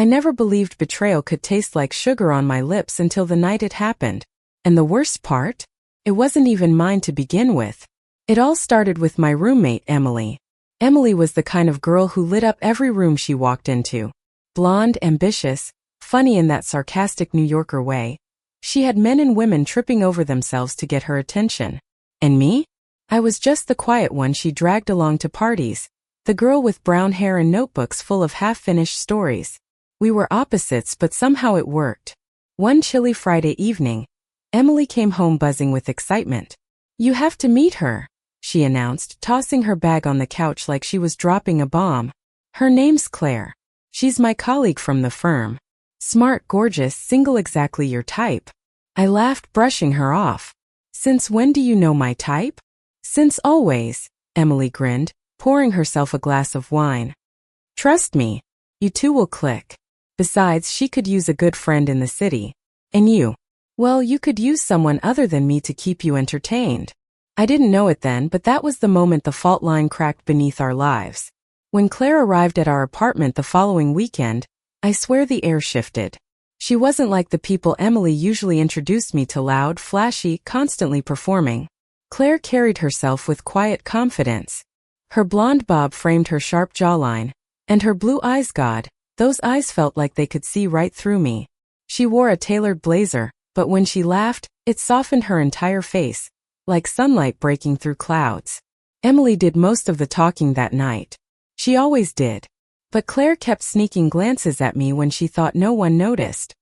I never believed betrayal could taste like sugar on my lips until the night it happened. And the worst part? It wasn't even mine to begin with. It all started with my roommate, Emily. Emily was the kind of girl who lit up every room she walked into. Blonde, ambitious, funny in that sarcastic New Yorker way. She had men and women tripping over themselves to get her attention. And me? I was just the quiet one she dragged along to parties, the girl with brown hair and notebooks full of half-finished stories. We were opposites, but somehow it worked. One chilly Friday evening, Emily came home buzzing with excitement. "You have to meet her," she announced, tossing her bag on the couch like she was dropping a bomb. "Her name's Claire. She's my colleague from the firm. Smart, gorgeous, single, exactly your type." I laughed, brushing her off. "Since when do you know my type?" "Since always," Emily grinned, pouring herself a glass of wine. "Trust me, you two will click. Besides, she could use a good friend in the city. And you? Well, you could use someone other than me to keep you entertained." I didn't know it then, but that was the moment the fault line cracked beneath our lives. When Claire arrived at our apartment the following weekend, I swear the air shifted. She wasn't like the people Emily usually introduced me to, loud, flashy, constantly performing. Claire carried herself with quiet confidence. Her blonde bob framed her sharp jawline, and her blue eyes, God, those eyes felt like they could see right through me. She wore a tailored blazer, but when she laughed, it softened her entire face, like sunlight breaking through clouds. Emily did most of the talking that night. She always did. But Claire kept sneaking glances at me when she thought no one noticed.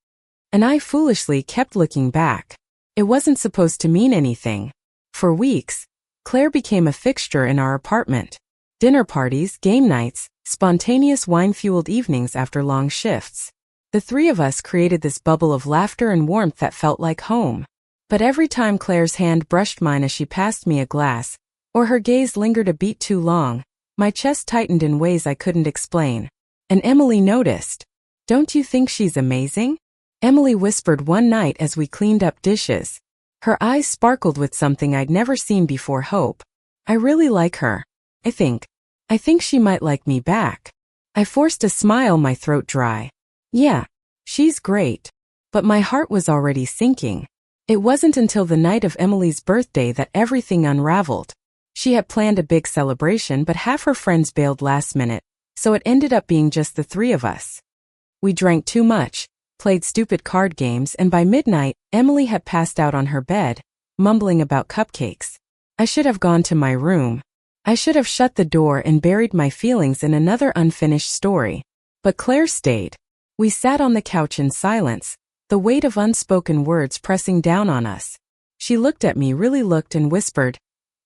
And I foolishly kept looking back. It wasn't supposed to mean anything. For weeks, Claire became a fixture in our apartment. Dinner parties, game nights, spontaneous wine-fueled evenings after long shifts. The three of us created this bubble of laughter and warmth that felt like home. But every time Claire's hand brushed mine as she passed me a glass, or her gaze lingered a beat too long, my chest tightened in ways I couldn't explain. And Emily noticed. "Don't you think she's amazing?" Emily whispered one night as we cleaned up dishes. Her eyes sparkled with something I'd never seen before. "Hope. I really like her. I think she might like me back." I forced a smile, my throat dry. "Yeah, she's great." But my heart was already sinking. It wasn't until the night of Emily's birthday that everything unraveled. She had planned a big celebration, but half her friends bailed last minute, so it ended up being just the three of us. We drank too much, played stupid card games, and by midnight, Emily had passed out on her bed, mumbling about cupcakes. I should have gone to my room. I should have shut the door and buried my feelings in another unfinished story. But Claire stayed. We sat on the couch in silence, the weight of unspoken words pressing down on us. She looked at me, really looked, and whispered,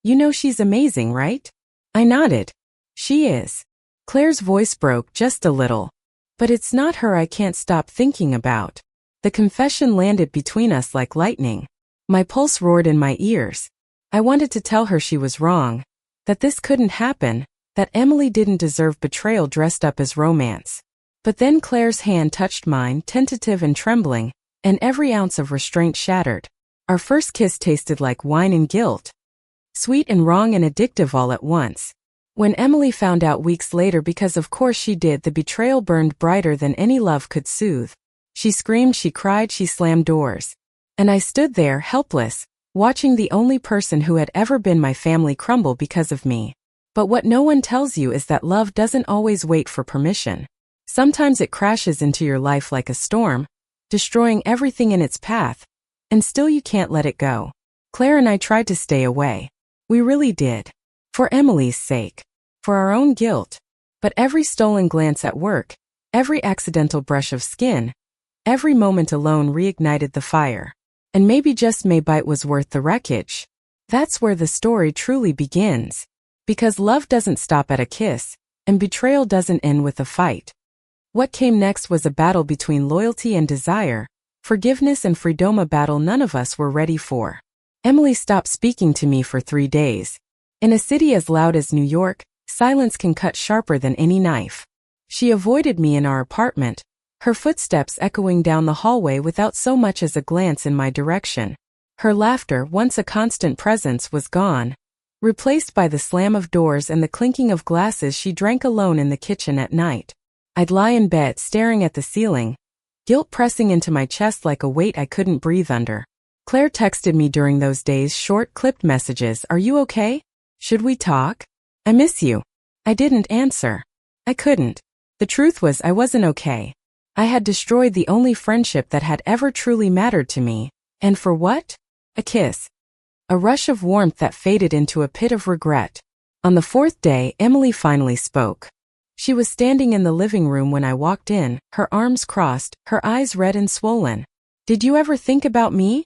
"You know she's amazing, right?" I nodded. "She is." Claire's voice broke just a little. "But it's not her I can't stop thinking about." The confession landed between us like lightning. My pulse roared in my ears. I wanted to tell her she was wrong, that this couldn't happen, that Emily didn't deserve betrayal dressed up as romance. But then Claire's hand touched mine, tentative and trembling, and every ounce of restraint shattered. Our first kiss tasted like wine and guilt. Sweet and wrong and addictive all at once. When Emily found out weeks later, because of course she did, the betrayal burned brighter than any love could soothe. She screamed, she cried, she slammed doors. And I stood there, helpless, watching the only person who had ever been my family crumble because of me. But what no one tells you is that love doesn't always wait for permission. Sometimes it crashes into your life like a storm, destroying everything in its path, and still you can't let it go. Claire and I tried to stay away. We really did. For Emily's sake. For our own guilt. But every stolen glance at work, every accidental brush of skin, every moment alone reignited the fire. And maybe, just maybe, it was worth the wreckage. That's where the story truly begins. Because love doesn't stop at a kiss, and betrayal doesn't end with a fight. What came next was a battle between loyalty and desire, forgiveness and freedom, a battle none of us were ready for. Emily stopped speaking to me for 3 days. In a city as loud as New York, silence can cut sharper than any knife. She avoided me in our apartment, her footsteps echoing down the hallway without so much as a glance in my direction. Her laughter, once a constant presence, was gone, replaced by the slam of doors and the clinking of glasses. She drank alone in the kitchen at night. I'd lie in bed staring at the ceiling, guilt pressing into my chest like a weight I couldn't breathe under. Claire texted me during those days, short, clipped messages. Are you okay? Should we talk? I miss you. I didn't answer. I couldn't. The truth was I wasn't okay. I had destroyed the only friendship that had ever truly mattered to me. And for what? A kiss. A rush of warmth that faded into a pit of regret. On the fourth day, Emily finally spoke. She was standing in the living room when I walked in, her arms crossed, her eyes red and swollen. Did you ever think about me?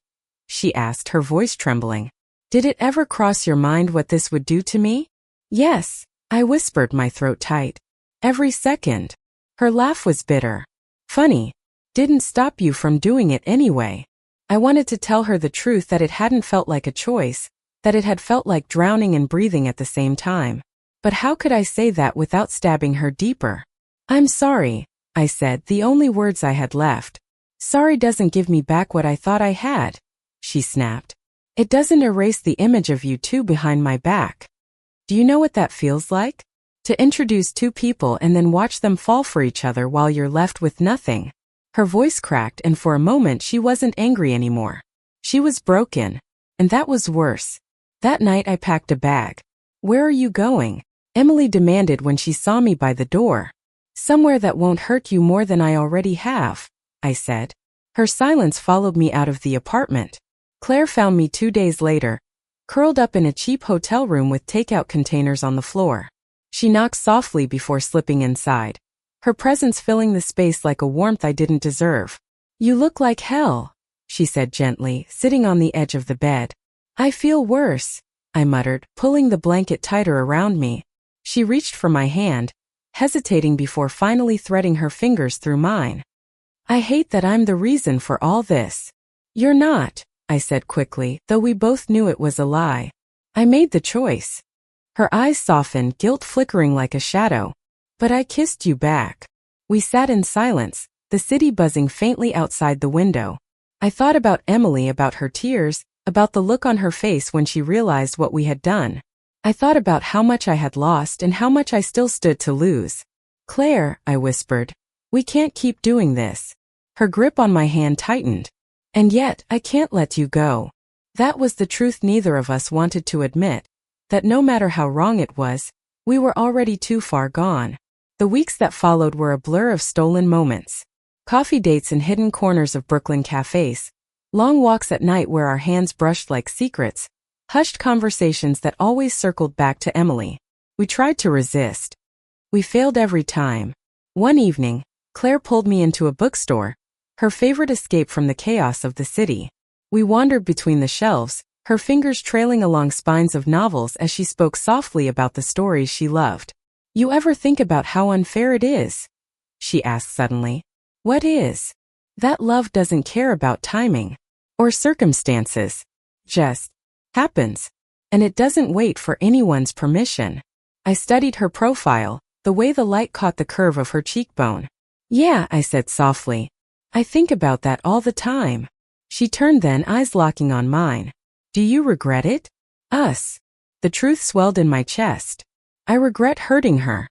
She asked, her voice trembling. Did it ever cross your mind what this would do to me? Yes, I whispered, my throat tight. Every second. Her laugh was bitter. Funny. Didn't stop you from doing it anyway. I wanted to tell her the truth, that it hadn't felt like a choice, that it had felt like drowning and breathing at the same time. But how could I say that without stabbing her deeper? I'm sorry, I said, the only words I had left. Sorry doesn't give me back what I thought I had, she snapped. It doesn't erase the image of you two behind my back. Do you know what that feels like? To introduce two people and then watch them fall for each other while you're left with nothing. Her voice cracked, and for a moment she wasn't angry anymore. She was broken. And that was worse. That night I packed a bag. Where are you going? Emily demanded when she saw me by the door. Somewhere that won't hurt you more than I already have, I said. Her silence followed me out of the apartment. Claire found me 2 days later, curled up in a cheap hotel room with takeout containers on the floor. She knocked softly before slipping inside, her presence filling the space like a warmth I didn't deserve. You look like hell, she said gently, sitting on the edge of the bed. I feel worse, I muttered, pulling the blanket tighter around me. She reached for my hand, hesitating before finally threading her fingers through mine. I hate that I'm the reason for all this. You're not, I said quickly, though we both knew it was a lie. I made the choice. Her eyes softened, guilt flickering like a shadow. But I kissed you back. We sat in silence, the city buzzing faintly outside the window. I thought about Emily, about her tears, about the look on her face when she realized what we had done. I thought about how much I had lost and how much I still stood to lose. Claire, I whispered, we can't keep doing this. Her grip on my hand tightened. And yet, I can't let you go. That was the truth neither of us wanted to admit, that no matter how wrong it was, we were already too far gone. The weeks that followed were a blur of stolen moments. Coffee dates in hidden corners of Brooklyn cafes, long walks at night where our hands brushed like secrets, hushed conversations that always circled back to Emily. We tried to resist. We failed every time. One evening, Claire pulled me into a bookstore, her favorite escape from the chaos of the city. We wandered between the shelves, her fingers trailing along spines of novels as she spoke softly about the stories she loved. You ever think about how unfair it is? She asked suddenly. What is? That love doesn't care about timing or circumstances. Just happens. And it doesn't wait for anyone's permission. I studied her profile, the way the light caught the curve of her cheekbone. Yeah, I said softly. I think about that all the time. She turned then, eyes locking on mine. Do you regret it? Us. The truth swelled in my chest. I regret hurting her.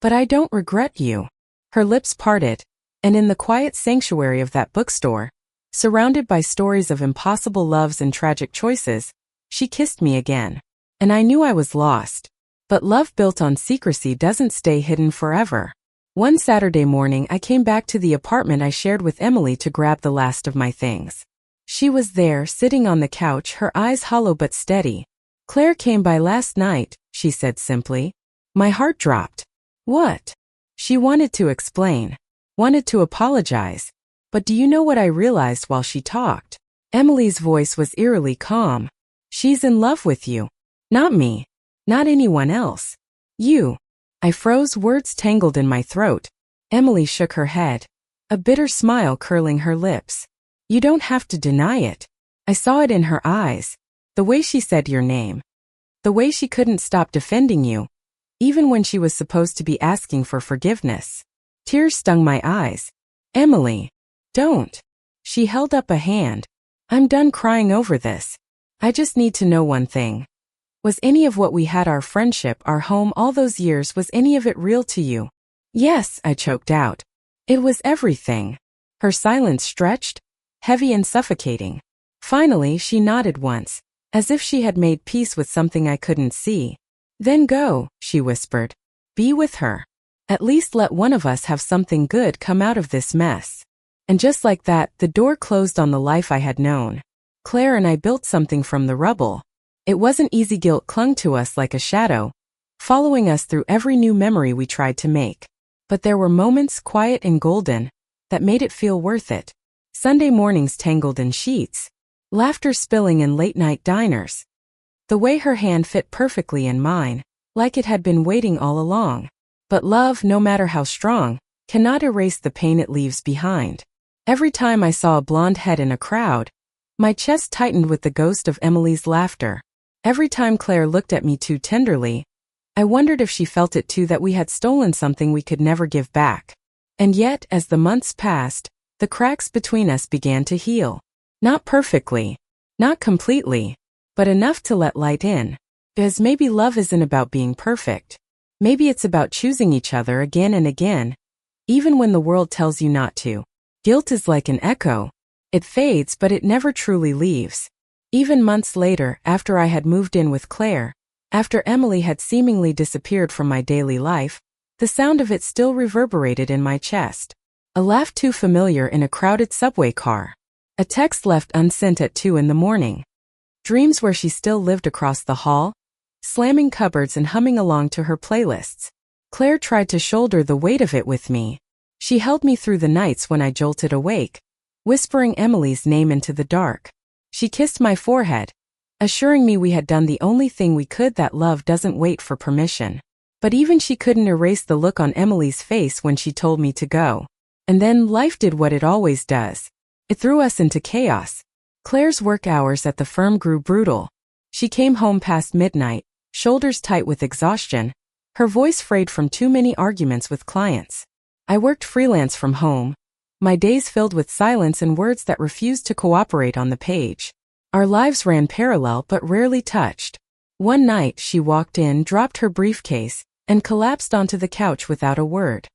But I don't regret you. Her lips parted, and in the quiet sanctuary of that bookstore, surrounded by stories of impossible loves and tragic choices, she kissed me again. And I knew I was lost. But love built on secrecy doesn't stay hidden forever. One Saturday morning I came back to the apartment I shared with Emily to grab the last of my things. She was there, sitting on the couch, her eyes hollow but steady. Claire came by last night, she said simply. My heart dropped. What? She wanted to explain. Wanted to apologize. But do you know what I realized while she talked? Emily's voice was eerily calm. She's in love with you. Not me. Not anyone else. You. I froze, words tangled in my throat. Emily shook her head, a bitter smile curling her lips. You don't have to deny it. I saw it in her eyes. The way she said your name. The way she couldn't stop defending you, even when she was supposed to be asking for forgiveness. Tears stung my eyes. Emily, don't. She held up a hand. I'm done crying over this. I just need to know one thing. Was any of what we had, our friendship, our home, all those years, was any of it real to you? Yes, I choked out. It was everything. Her silence stretched, heavy and suffocating. Finally, she nodded once, as if she had made peace with something I couldn't see. Then go, she whispered. Be with her. At least let one of us have something good come out of this mess. And just like that, the door closed on the life I had known. Claire and I built something from the rubble. It wasn't easy. Guilt clung to us like a shadow, following us through every new memory we tried to make. But there were moments, quiet and golden, that made it feel worth it. Sunday mornings tangled in sheets, laughter spilling in late-night diners. The way her hand fit perfectly in mine, like it had been waiting all along. But love, no matter how strong, cannot erase the pain it leaves behind. Every time I saw a blonde head in a crowd, my chest tightened with the ghost of Emily's laughter. Every time Claire looked at me too tenderly, I wondered if she felt it too, that we had stolen something we could never give back. And yet, as the months passed, the cracks between us began to heal. Not perfectly, not completely, but enough to let light in. Because maybe love isn't about being perfect. Maybe it's about choosing each other again and again, even when the world tells you not to. Guilt is like an echo. It fades, but it never truly leaves. Even months later, after I had moved in with Claire, after Emily had seemingly disappeared from my daily life, the sound of it still reverberated in my chest. A laugh too familiar in a crowded subway car. A text left unsent at 2 in the morning. Dreams where she still lived across the hall, slamming cupboards and humming along to her playlists. Claire tried to shoulder the weight of it with me. She held me through the nights when I jolted awake, whispering Emily's name into the dark. She kissed my forehead, assuring me we had done the only thing we could, that love doesn't wait for permission. But even she couldn't erase the look on Emily's face when she told me to go. And then life did what it always does. It threw us into chaos. Claire's work hours at the firm grew brutal. She came home past midnight, shoulders tight with exhaustion, her voice frayed from too many arguments with clients. I worked freelance from home, my days filled with silence and words that refused to cooperate on the page. Our lives ran parallel but rarely touched. One night she walked in, dropped her briefcase, and collapsed onto the couch without a word.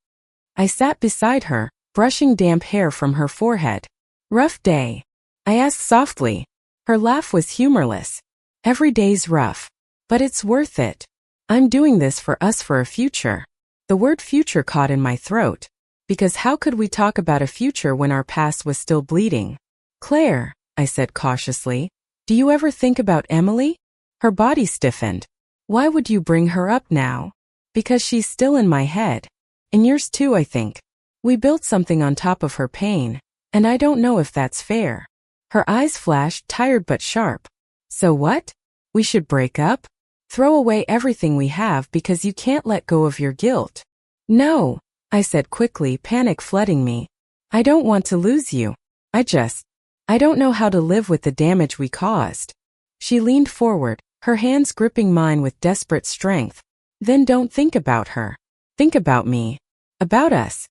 I sat beside her, brushing damp hair from her forehead. Rough day? I asked softly. Her laugh was humorless. Every day's rough. But it's worth it. I'm doing this for us, for a future. The word future caught in my throat. Because how could we talk about a future when our past was still bleeding? Claire, I said cautiously, do you ever think about Emily? Her body stiffened. Why would you bring her up now? Because she's still in my head. In yours too, I think. We built something on top of her pain, and I don't know if that's fair. Her eyes flashed, tired but sharp. So what? We should break up? Throw away everything we have because you can't let go of your guilt? No, I said quickly, panic flooding me. I don't want to lose you. I don't know how to live with the damage we caused. She leaned forward, her hands gripping mine with desperate strength. Then don't think about her. Think about me. About us.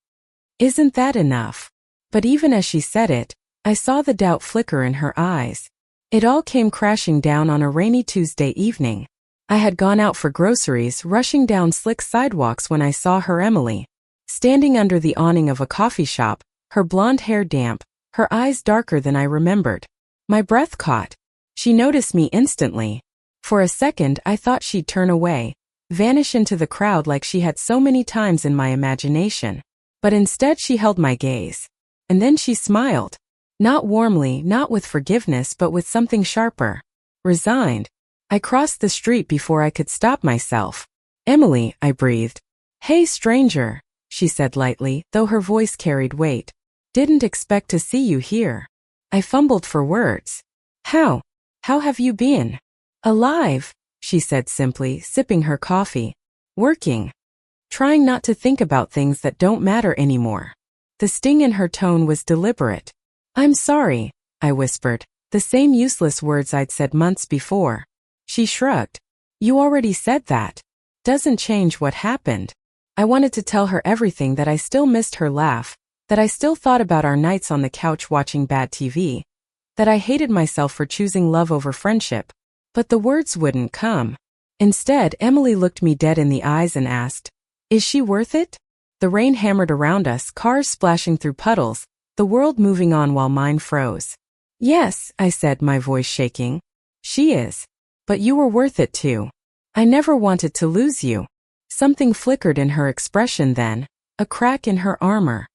Isn't that enough? But even as she said it, I saw the doubt flicker in her eyes. It all came crashing down on a rainy Tuesday evening. I had gone out for groceries, rushing down slick sidewalks when I saw her, Emily, standing under the awning of a coffee shop, her blonde hair damp, her eyes darker than I remembered. My breath caught. She noticed me instantly. For a second I thought she'd turn away, vanish into the crowd like she had so many times in my imagination. But instead she held my gaze. And then she smiled. Not warmly, not with forgiveness, but with something sharper. Resigned. I crossed the street before I could stop myself. Emily, I breathed. Hey, stranger, she said lightly, though her voice carried weight. Didn't expect to see you here. I fumbled for words. How have you been? Alive, she said simply, sipping her coffee. Working. Trying not to think about things that don't matter anymore. The sting in her tone was deliberate. I'm sorry, I whispered, the same useless words I'd said months before. She shrugged. You already said that. Doesn't change what happened. I wanted to tell her everything, that I still missed her laugh, that I still thought about our nights on the couch watching bad TV, that I hated myself for choosing love over friendship. But the words wouldn't come. Instead, Emily looked me dead in the eyes and asked, Is she worth it? The rain hammered around us, cars splashing through puddles, the world moving on while mine froze. Yes, I said, my voice shaking. She is. But you were worth it too. I never wanted to lose you. Something flickered in her expression then, a crack in her armor.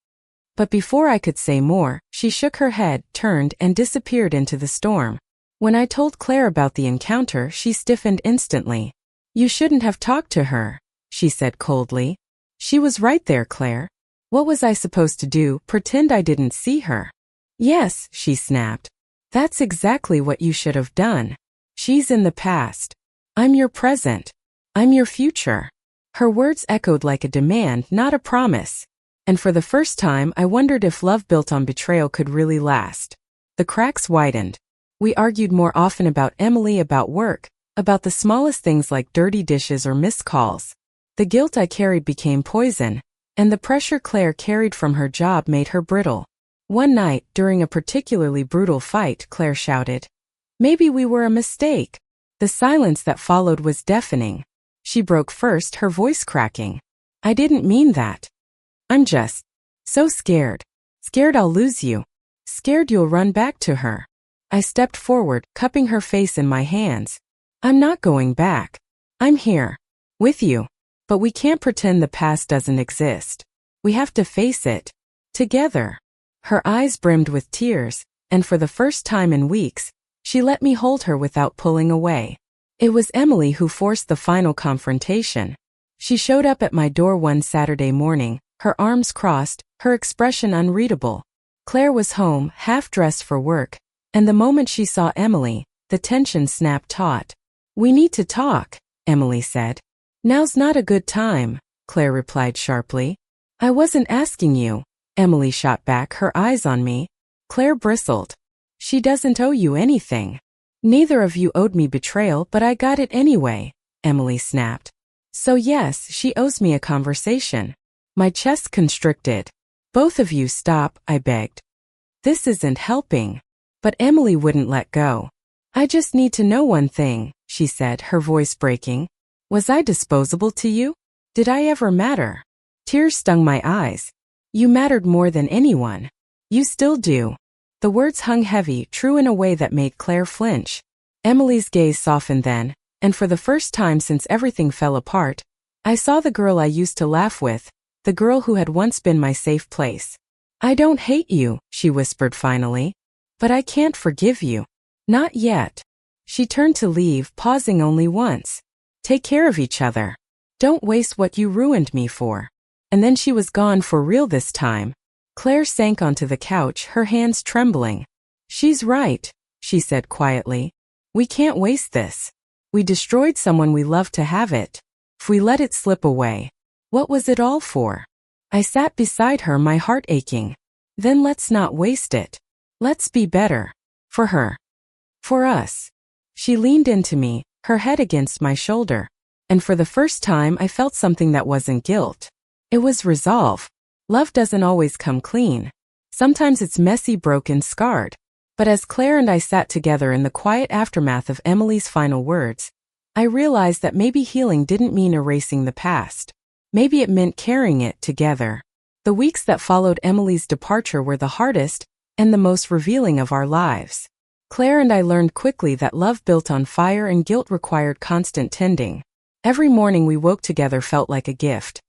But before I could say more, she shook her head, turned, and disappeared into the storm. When I told Claire about the encounter, she stiffened instantly. You shouldn't have talked to her, she said coldly. She was right there, Claire. What was I supposed to do, pretend I didn't see her? Yes, she snapped. That's exactly what you should have done. She's in the past. I'm your present. I'm your future. Her words echoed like a demand, not a promise. And for the first time, I wondered if love built on betrayal could really last. The cracks widened. We argued more often about Emily, about work, about the smallest things like dirty dishes or missed calls. The guilt I carried became poison, and the pressure Claire carried from her job made her brittle. One night, during a particularly brutal fight, Claire shouted, "Maybe we were a mistake." The silence that followed was deafening. She broke first, her voice cracking. I didn't mean that. I'm just so scared. Scared I'll lose you. Scared you'll run back to her. I stepped forward, cupping her face in my hands. I'm not going back. I'm here. With you. But we can't pretend the past doesn't exist. We have to face it. Together. Her eyes brimmed with tears, and for the first time in weeks, she let me hold her without pulling away. It was Emily who forced the final confrontation. She showed up at my door one Saturday morning, her arms crossed, her expression unreadable. Claire was home, half-dressed for work, and the moment she saw Emily, the tension snapped taut. We need to talk, Emily said. Now's not a good time, Claire replied sharply. I wasn't asking you, Emily shot back, her eyes on me. Claire bristled. She doesn't owe you anything. Neither of you owed me betrayal, but I got it anyway, Emily snapped. So yes, she owes me a conversation. My chest constricted. Both of you stop, I begged. This isn't helping. But Emily wouldn't let go. I just need to know one thing, she said, her voice breaking. Was I disposable to you? Did I ever matter? Tears stung my eyes. You mattered more than anyone. You still do. The words hung heavy, true in a way that made Claire flinch. Emily's gaze softened then, and for the first time since everything fell apart, I saw the girl I used to laugh with, the girl who had once been my safe place. I don't hate you, she whispered finally. But I can't forgive you. Not yet. She turned to leave, pausing only once. Take care of each other. Don't waste what you ruined me for. And then she was gone for real this time. Claire sank onto the couch, her hands trembling. She's right, she said quietly. We can't waste this. We destroyed someone we loved to have it. If we let it slip away, what was it all for? I sat beside her, my heart aching. Then let's not waste it. Let's be better. For her. For us. She leaned into me, her head against my shoulder. And for the first time I felt something that wasn't guilt. It was resolve. Love doesn't always come clean. Sometimes it's messy, broken, scarred. But as Claire and I sat together in the quiet aftermath of Emily's final words, I realized that maybe healing didn't mean erasing the past. Maybe it meant carrying it together. The weeks that followed Emily's departure were the hardest and the most revealing of our lives. Claire and I learned quickly that love built on fire and guilt required constant tending. Every morning we woke together felt like a gift.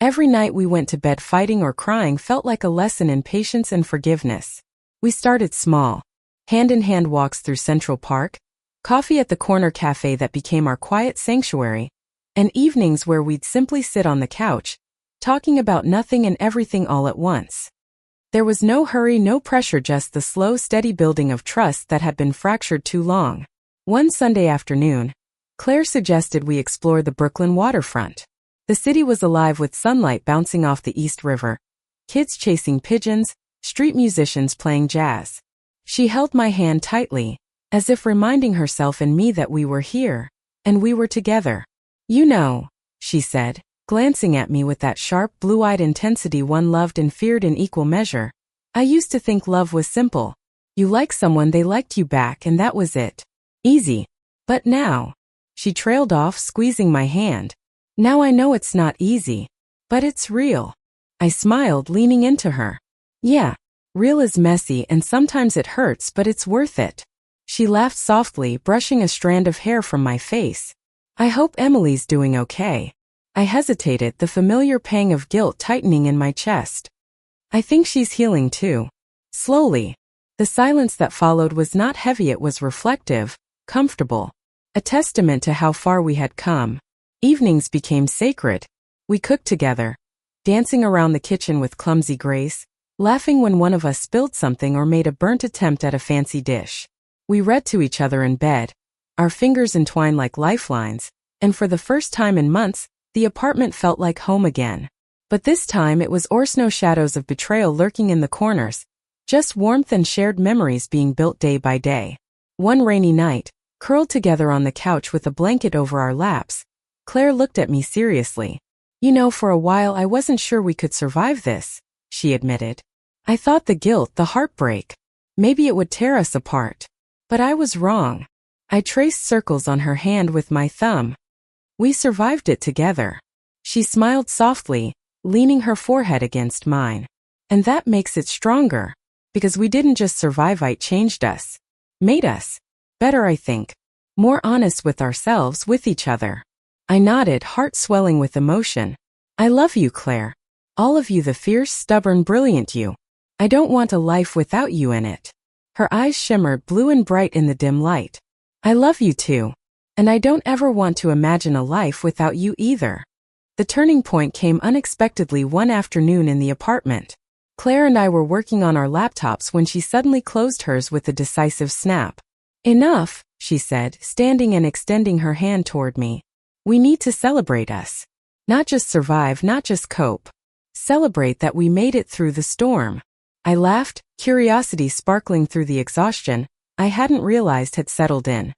Every night we went to bed fighting or crying felt like a lesson in patience and forgiveness. We started small. Hand-in-hand walks through Central Park, coffee at the corner cafe that became our quiet sanctuary, and evenings where we'd simply sit on the couch, talking about nothing and everything all at once. There was no hurry, no pressure, just the slow, steady building of trust that had been fractured too long. One Sunday afternoon, Claire suggested we explore the Brooklyn waterfront. The city was alive with sunlight bouncing off the East River, kids chasing pigeons, street musicians playing jazz. She held my hand tightly, as if reminding herself and me that we were here, and we were together. You know, she said, glancing at me with that sharp, blue-eyed intensity one loved and feared in equal measure. I used to think love was simple. You like someone, they liked you back, and that was it. Easy. But now, she trailed off, squeezing my hand. Now I know it's not easy, but it's real. I smiled, leaning into her. Yeah, real is messy and sometimes it hurts, but it's worth it. She laughed softly, brushing a strand of hair from my face. I hope Emily's doing okay. I hesitated, the familiar pang of guilt tightening in my chest. I think she's healing too. Slowly. The silence that followed was not heavy, it was reflective, comfortable. A testament to how far we had come. Evenings became sacred. We cooked together, dancing around the kitchen with clumsy grace, laughing when one of us spilled something or made a burnt attempt at a fancy dish. We read to each other in bed, our fingers entwined like lifelines, and for the first time in months, the apartment felt like home again. But this time it was no shadows of betrayal lurking in the corners, just warmth and shared memories being built day by day. One rainy night, curled together on the couch with a blanket over our laps, Claire looked at me seriously. You know, for a while I wasn't sure we could survive this, she admitted. I thought the guilt, the heartbreak, maybe it would tear us apart. But I was wrong. I traced circles on her hand with my thumb. We survived it together. She smiled softly, leaning her forehead against mine. And that makes it stronger. Because we didn't just survive, it changed us. Made us. Better, I think. More honest with ourselves, with each other. I nodded, heart swelling with emotion. I love you, Claire. All of you, the fierce, stubborn, brilliant you. I don't want a life without you in it. Her eyes shimmered blue and bright in the dim light. I love you too. And I don't ever want to imagine a life without you either. The turning point came unexpectedly one afternoon in the apartment. Claire and I were working on our laptops when she suddenly closed hers with a decisive snap. Enough, she said, standing and extending her hand toward me. We need to celebrate us. Not just survive, not just cope. Celebrate that we made it through the storm. I laughed, curiosity sparkling through the exhaustion I hadn't realized had settled in.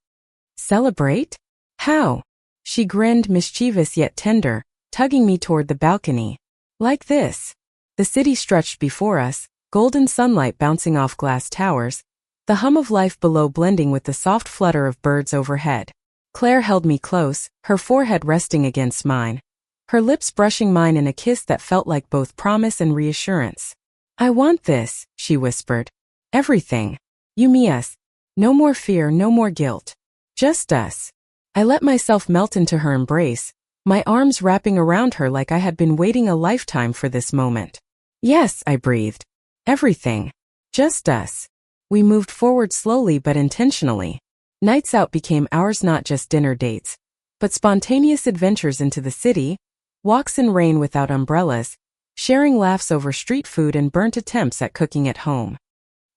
Celebrate? How? She grinned, mischievous yet tender, tugging me toward the balcony. Like this. The city stretched before us, golden sunlight bouncing off glass towers, the hum of life below blending with the soft flutter of birds overhead. Claire held me close, her forehead resting against mine, her lips brushing mine in a kiss that felt like both promise and reassurance. I want this, she whispered. Everything. You, me, us. No more fear, no more guilt. Just us. I let myself melt into her embrace, my arms wrapping around her like I had been waiting a lifetime for this moment. Yes, I breathed. Everything. Just us. We moved forward slowly but intentionally. Nights out became ours, not just dinner dates, but spontaneous adventures into the city, walks in rain without umbrellas, sharing laughs over street food and burnt attempts at cooking at home.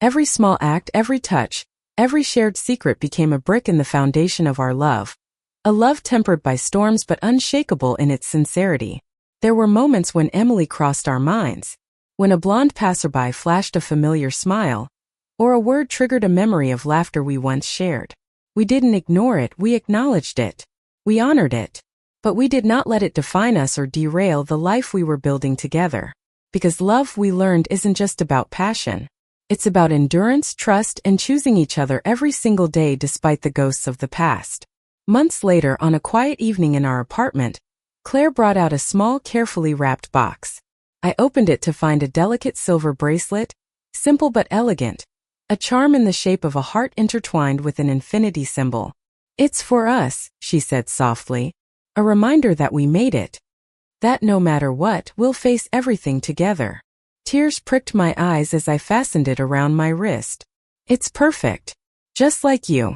Every small act, every touch, every shared secret became a brick in the foundation of our love. A love tempered by storms but unshakable in its sincerity. There were moments when Emily crossed our minds. When a blonde passerby flashed a familiar smile, or a word triggered a memory of laughter we once shared. We didn't ignore it, we acknowledged it. We honored it. But we did not let it define us or derail the life we were building together. Because love, we learned, isn't just about passion. It's about endurance, trust, and choosing each other every single day despite the ghosts of the past. Months later, on a quiet evening in our apartment, Claire brought out a small, carefully wrapped box. I opened it to find a delicate silver bracelet, simple but elegant, a charm in the shape of a heart intertwined with an infinity symbol. It's for us, she said softly, a reminder that we made it. That no matter what, we'll face everything together. Tears pricked my eyes as I fastened it around my wrist. It's perfect. Just like you.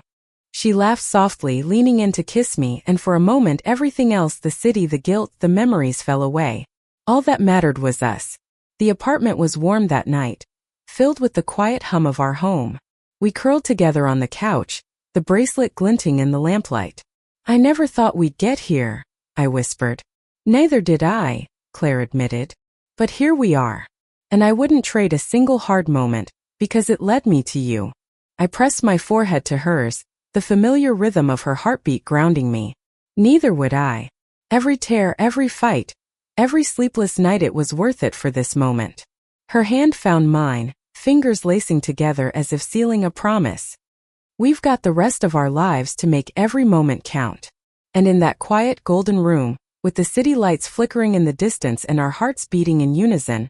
She laughed softly, leaning in to kiss me, and for a moment everything else, the city, the guilt, the memories, fell away. All that mattered was us. The apartment was warm that night, filled with the quiet hum of our home. We curled together on the couch, the bracelet glinting in the lamplight. I never thought we'd get here, I whispered. Neither did I, Claire admitted. But here we are. And I wouldn't trade a single hard moment, because it led me to you. I pressed my forehead to hers, the familiar rhythm of her heartbeat grounding me. Neither would I. Every tear, every fight, every sleepless night, it was worth it for this moment. Her hand found mine, fingers lacing together as if sealing a promise. We've got the rest of our lives to make every moment count. And in that quiet golden room, with the city lights flickering in the distance and our hearts beating in unison,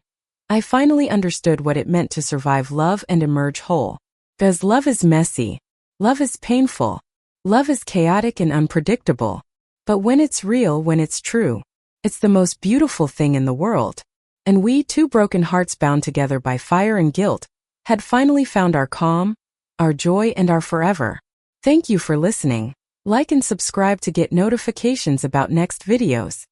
I finally understood what it meant to survive love and emerge whole. Because love is messy, love is painful, love is chaotic and unpredictable. But when it's real, when it's true, it's the most beautiful thing in the world. And we, two broken hearts bound together by fire and guilt, had finally found our calm, our joy, and our forever. Thank you for listening. Like and subscribe to get notifications about next videos.